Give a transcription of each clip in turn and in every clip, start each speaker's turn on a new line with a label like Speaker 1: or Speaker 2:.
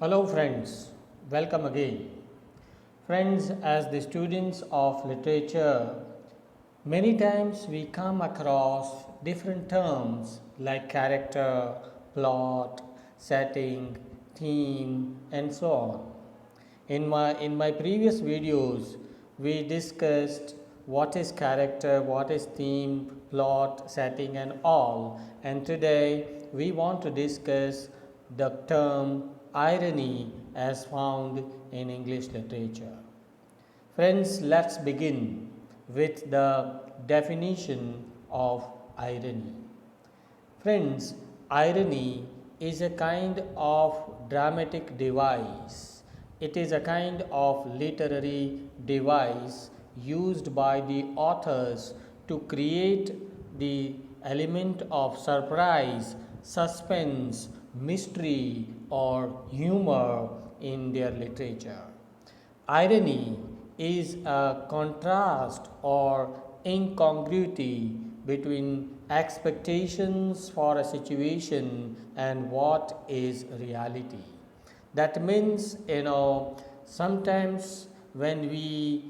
Speaker 1: Hello friends, welcome again. Friends, as the students of literature, many times we come across different terms like character, plot, setting, theme, and so on. In my previous videos, we discussed what is character, what is theme, plot, setting, and all. And today we want to discuss the term irony as found in English literature. Friends, let's begin with the definition of irony. Friends, irony is a kind of dramatic device. It is a kind of literary device used by the authors to create the element of surprise, suspense, mystery, or humor in their literature. Irony is a contrast or incongruity between expectations for a situation and what is reality. That means, sometimes when we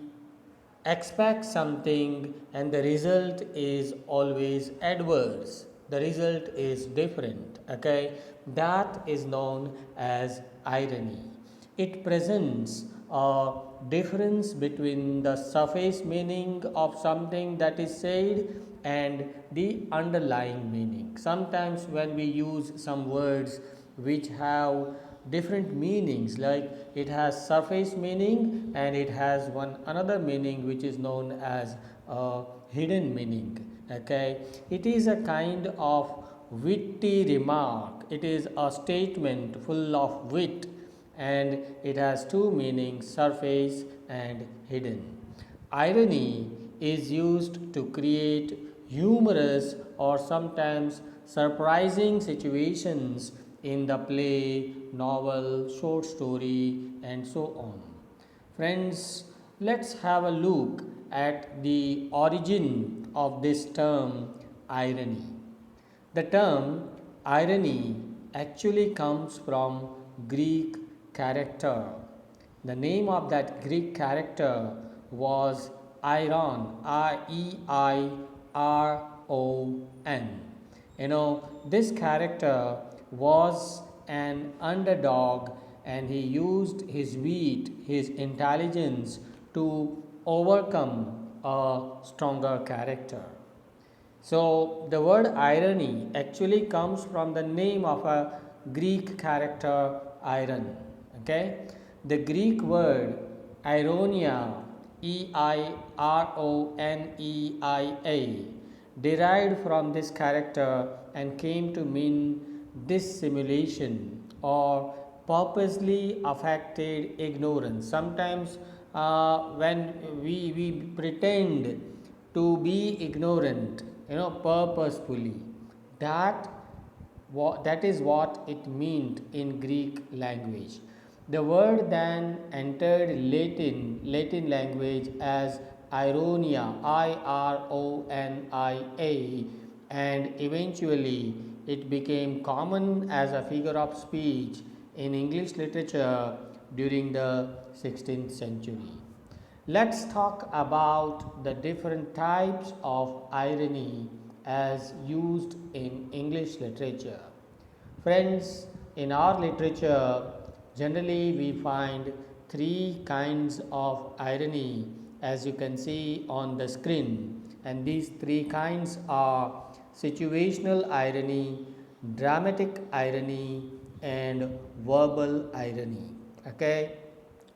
Speaker 1: expect something and the result is always adverse, the result is different, okay, that is known as irony. It presents a difference between the surface meaning of something that is said and the underlying meaning. Sometimes when we use some words which have different meanings, like it has surface meaning and it has one another meaning which is known as hidden meaning, okay, it is a kind of witty remark. It is a statement full of wit and it has two meanings, surface and hidden. Irony is used to create humorous or sometimes surprising situations in the play, novel, short story, and so on. Friends, let's have a look at the origin of this term irony. The term irony actually comes from Greek character. The name of that Greek character was Iron, Eiron. This character was an underdog and he used his wit, his intelligence to overcome a stronger character. So, the word irony actually comes from the name of a Greek character iron. Okay, the Greek word ironia, Ironeia, derived from this character and came to mean dissimulation or purposely affected ignorance. Sometimes when we pretend to be ignorant, purposefully, that that is what it meant in Greek language. The word then entered Latin language as ironia, Ironia, and eventually it became common as a figure of speech in English literature during the 16th century. Let's talk about the different types of irony as used in English literature. Friends, in our literature, generally we find three kinds of irony as you can see on the screen, and these three kinds are situational irony, dramatic irony, and verbal irony. Okay,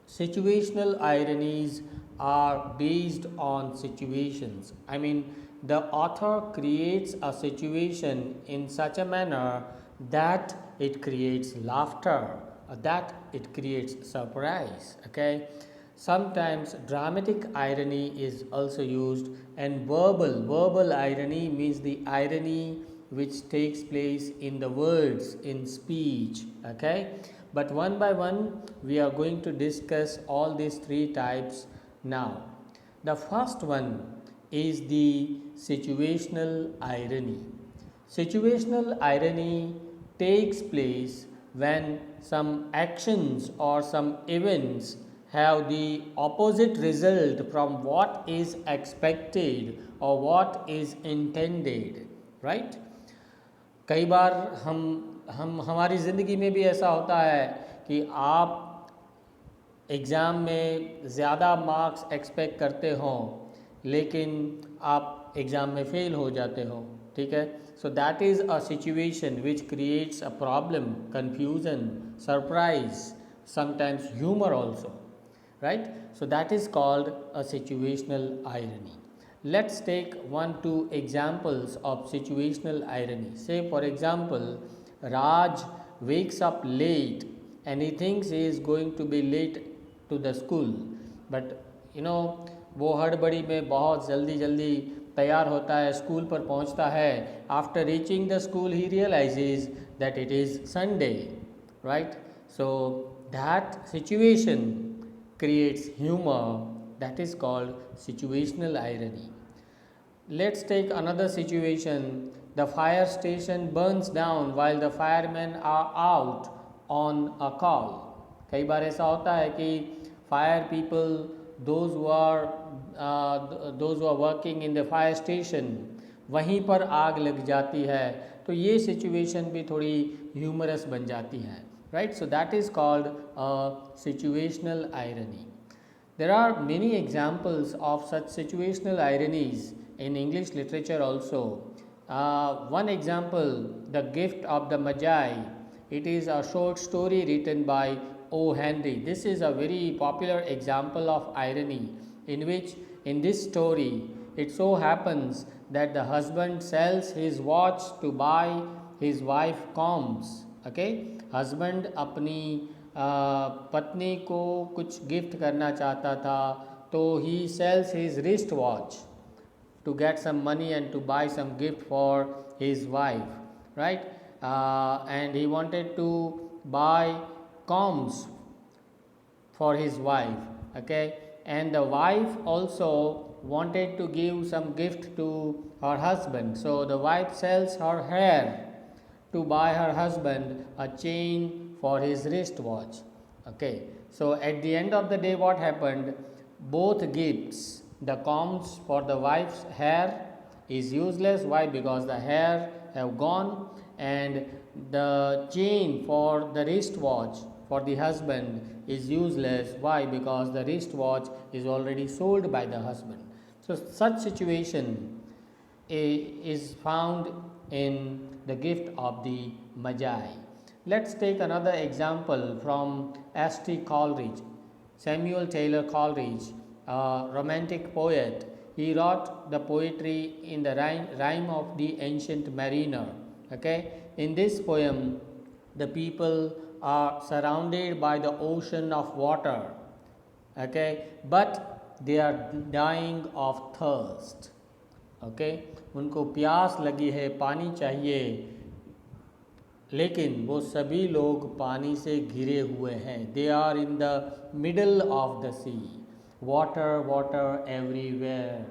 Speaker 1: situational ironies are based on situations. I mean, the author creates a situation in such a manner that it creates laughter, that it creates surprise. Okay, sometimes dramatic irony is also used, and verbal irony means the irony which takes place in the words, in speech. Okay, but one by one we are going to discuss all these three types now. The first one is the situational irony. Situational irony takes place when some actions or some events have the opposite result from what is expected or what is intended, right? कई बार हम हमारी ज़िंदगी में भी ऐसा होता है कि आप एग्ज़ाम में ज़्यादा मार्क्स एक्सपेक्ट करते हो लेकिन आप एग्ज़ाम में फ़ेल हो जाते हो, ठीक है? So that is a situation which creates a problem, confusion, surprise, sometimes humour also, right? So that is called a situational irony. Let's take 1-2 examples of situational irony. Say for example, Raj wakes up late and he thinks he is going to be late to the school, but वो हड़बड़ी में बहुत जल्दी जल्दी तैयार होता है, school पर पहुंचता है. After reaching the school he realises that it is Sunday, right? So that situation creates humor, that is called situational irony. Let's take another situation. The fire station burns down while the firemen are out on a call. कई बार ऐसा होता है कि fire people, those who are working in the fire station, वहीं पर आग लग जाती है, तो ये सिचुएशन भी थोड़ी ह्यूमरस बन जाती है, right? So that is called a situational irony. There are many examples of such situational ironies in English literature also. One example, The Gift of the Magi. It is a short story written by O. Henry. This is a very popular example of irony in which in this story it so happens that the husband sells his watch to buy his wife combs. Okay, husband अपनी पत्नी को कुछ gift करना चाहता था, तो he sells his wrist watch to get some money and to buy some gift for his wife, right? And he wanted to buy combs for his wife, okay? And the wife also wanted to give some gift to her husband, so the wife sells her hair to buy her husband a chain for his wristwatch. Okay, so at the end of the day, what happened? Both gifts, the combs for the wife's hair is useless. Why? Because the hair have gone, and the chain for the wristwatch for the husband is useless. Why? Because the wristwatch is already sold by the husband. So such situation is found in the gift of the Magi. Let's take another example from S.T. Coleridge. Samuel Taylor Coleridge, a romantic poet. He wrote the poetry in the rhyme of the Ancient Mariner. Okay, in this poem, the people are surrounded by the ocean of water. Okay, but they are dying of thirst. Okay, उनको प्यास लगी है, पानी चाहिए, लेकिन वो सभी लोग पानी से घिरे हुए हैं. They are in the middle of the sea, water water everywhere,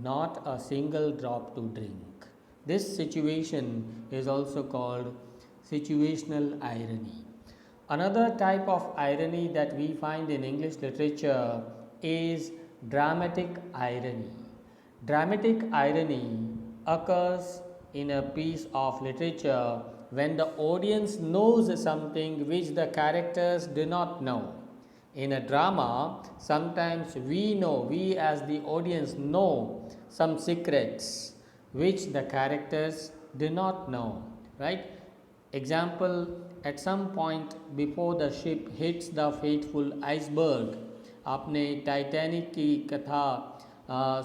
Speaker 1: not a single drop to drink. This situation is also called situational irony. Another type of irony that we find in English literature is dramatic irony. Dramatic irony occurs in a piece of literature when the audience knows something which the characters do not know. In a drama, sometimes we as the audience know some secrets which the characters do not know, right? Example, at some point before the ship hits the fateful iceberg. आपने Titanic की कथा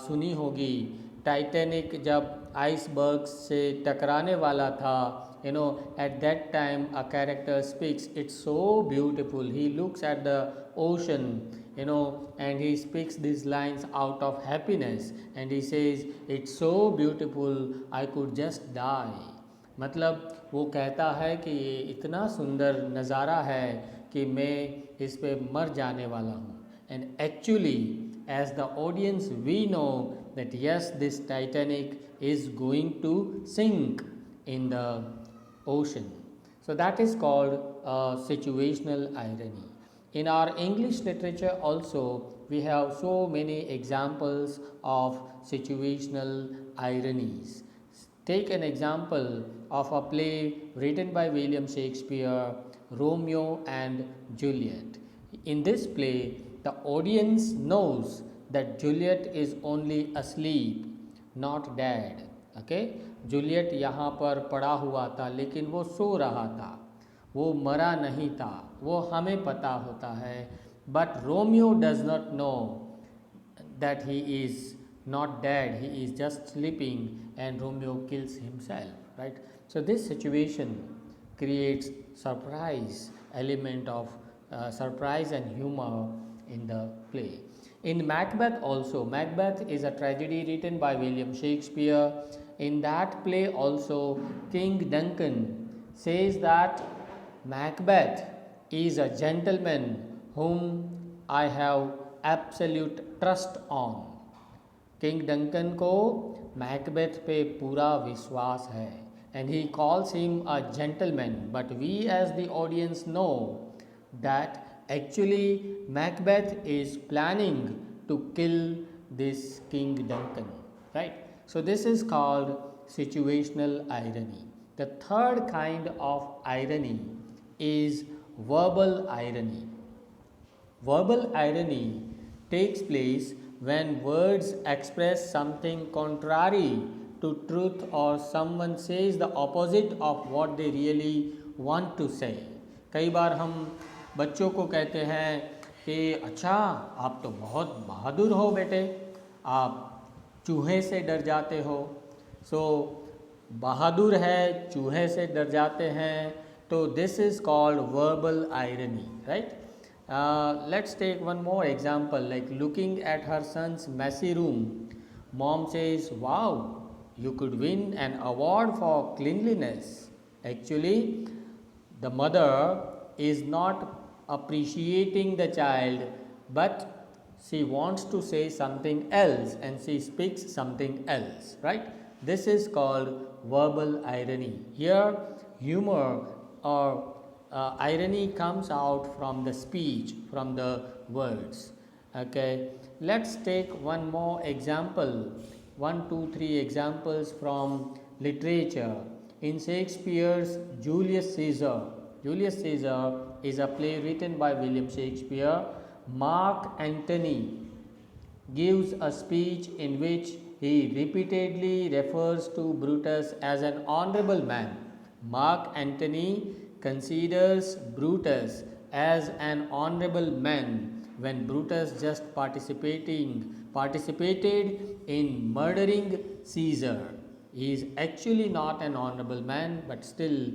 Speaker 1: सुनी होगी. Titanic जब iceberg से टकराने वाला था, at that time a character speaks, it's so beautiful. He looks at the ocean, and he speaks these lines out of happiness, and he says, it's so beautiful, I could just die. मतलब वो कहता है कि ये इतना सुंदर नज़ारा है कि मैं इस पे मर जाने वाला हूँ. And actually, as the audience, we know that yes, this Titanic is going to sink in the ocean. So that is called situational irony. In our English literature also, we have so many examples of situational ironies. Take an example of a play written by William Shakespeare, Romeo and Juliet. In this play, the audience knows that Juliet is only asleep, not dead. Okay? Juliet यहाँ पर पड़ा हुआ था लेकिन वो सो रहा था, वो मरा नहीं था, वो हमें पता होता है. But Romeo does not know that he is not dead, he is just sleeping, and Romeo kills himself, right? So this situation creates surprise element of surprise and humor in the play. In Macbeth also, Macbeth is a tragedy written by William Shakespeare. In that play also, King Duncan says that Macbeth is a gentleman whom I have absolute trust on. King Duncan को Macbeth पे पूरा विश्वास है and he calls him a gentleman, but we as the audience know that actually Macbeth is planning to kill this King Duncan, right? So this is called situational irony. The third kind of irony is verbal irony. Verbal irony takes place when words express something contrary to truth or someone says the opposite of what they really want to say. कई बार हम बच्चों को कहते हैं कि अच्छा आप तो बहुत बहादुर हो बेटे, आप चूहे से डर जाते हो. सो बहादुर है, चूहे से डर जाते हैं, तो this is called verbal irony, right? Let's take one more example, like looking at her son's messy room. Mom says, wow, you could win an award for cleanliness. Actually, the mother is not appreciating the child, but she wants to say something else and she speaks something else, right? This is called verbal irony. Here, humor or irony comes out from the speech, from the words. Okay, let's take one more example, 1, 2, 3 examples from literature. In Shakespeare's Julius Caesar, Julius Caesar is a play written by William Shakespeare. Mark Antony gives a speech in which he repeatedly refers to Brutus as an honorable man. Mark Antony considers Brutus as an honorable man when Brutus just participated in murdering Caesar. He is actually not an honorable man, but still,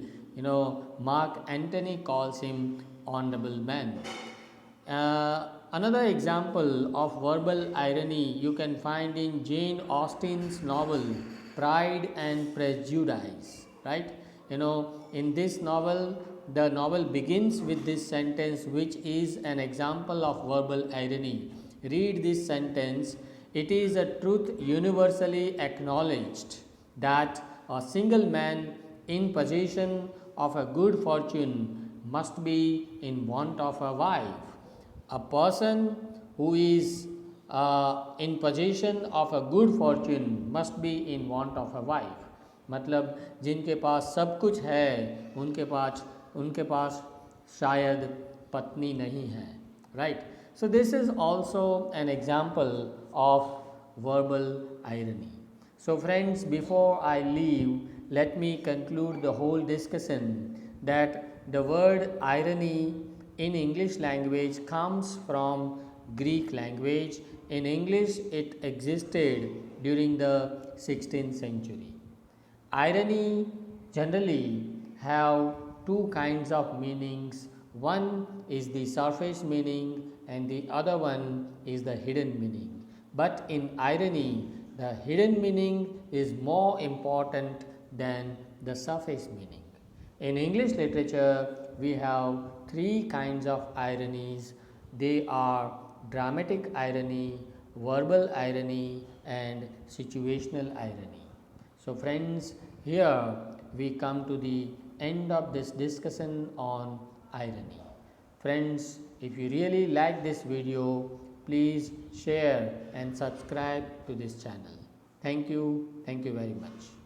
Speaker 1: Mark Antony calls him honorable man. Another example of verbal irony you can find in Jane Austen's novel Pride and Prejudice, right? In this novel, the novel begins with this sentence, which is an example of verbal irony. Read this sentence. It is a truth universally acknowledged that a single man in possession of a good fortune must be in want of a wife. A person who is in possession of a good fortune must be in want of a wife. मतलब जिनके पास सब कुछ है उनके पास शायद पत्नी नहीं है, right? So this is also an example of verbal irony. So friends, before I leave, let me conclude the whole discussion that the word irony in English language comes from Greek language. In English, it existed during the 16th century. Irony generally have two kinds of meanings. One is the surface meaning and the other one is the hidden meaning. But in irony, the hidden meaning is more important than the surface meaning. In English literature, we have three kinds of ironies. They are dramatic irony, verbal irony, and situational irony. So friends, here we come to the end of this discussion on irony. Friends, if you really like this video, please share and subscribe to this channel. Thank you very much.